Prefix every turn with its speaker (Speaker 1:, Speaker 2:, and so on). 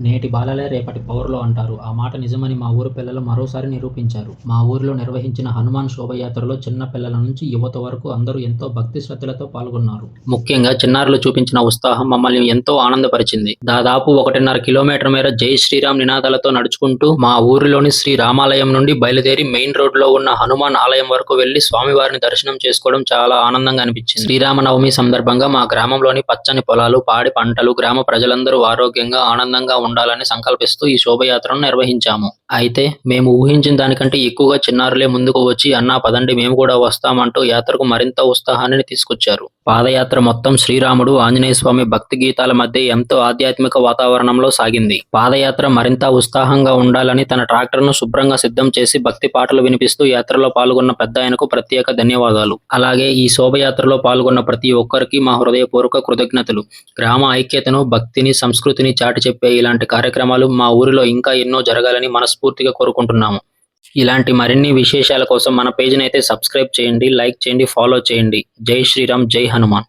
Speaker 1: నేటి బాలలే రేపటి పౌరులు అంటారు. ఆ మాట నిజమని మా ఊరు పిల్లలు మరోసారి నిరూపించారు. మా ఊరిలో నిర్వహించిన హనుమాన్ శోభయాత్రలో చిన్న పిల్లల నుంచి యువత వరకు అందరూ ఎంతో భక్తి శ్రద్ధలతో పాల్గొన్నారు. ముఖ్యంగా చిన్నారులు చూపించిన ఉత్సాహం మమ్మల్ని ఎంతో ఆనందపరిచింది. దాదాపు 1.5 కిలోమీటర్ మేర జై శ్రీరామ్ నినాదాలతో నడుచుకుంటూ మా ఊరిలోని శ్రీ రామాలయం నుండి బయలుదేరి మెయిన్ రోడ్లో ఉన్న హనుమాన్ ఆలయం వరకు వెళ్లి స్వామివారిని దర్శనం చేసుకోవడం చాలా ఆనందంగా అనిపించింది. శ్రీరామనవమి సందర్భంగా మా గ్రామంలోని పచ్చని పొలాలు, పాడి పంటలు, గ్రామ ప్రజలందరూ ఆరోగ్యంగా, ఆనందంగా ఉండాలని సంకల్పిస్తూ ఈ శోభయాత్రను నిర్వహించాము. అయితే మేము ఊహించిన దానికంటే ఎక్కువగా చిన్నారులే ముందుకు వచ్చి అన్నా పదండి మేము కూడా వస్తామంటూ యాత్రకు మరింత ఉత్సాహాన్ని తీసుకొచ్చారు. పాదయాత్ర మొత్తం శ్రీరాముడు, ఆంజనేయ స్వామి భక్తి గీతాల మధ్య ఎంతో ఆధ్యాత్మిక వాతావరణంలో సాగింది. పాదయాత్ర మరింత ఉత్సాహంగా ఉండాలని తన ట్రాక్టర్ను శుభ్రంగా సిద్ధం చేసి భక్తి పాటలు వినిపిస్తూ యాత్రలో పాల్గొన్న పెద్దాయనకు ప్రత్యేక ధన్యవాదాలు. అలాగే ఈ శోభయాత్రలో పాల్గొన్న ప్రతి ఒక్కరికి మా హృదయపూర్వక కృతజ్ఞతలు. గ్రామ ఐక్యతను, భక్తిని, సంస్కృతిని చాటి చెప్పే ఇలాంటి కార్యక్రమాలు మా ఊరిలో ఇంకా ఎన్నో జరగాలని మనస్ఫూర్తిగా కోరుకుంటున్నాము. ఇలాంటి మరిన్ని విశేషాల కోసం మన పేజ్ని అయితే సబ్స్క్రైబ్ చేయండి, లైక్ చేయండి, ఫాలో చేయండి. జై శ్రీరామ్, జై హనుమాన్.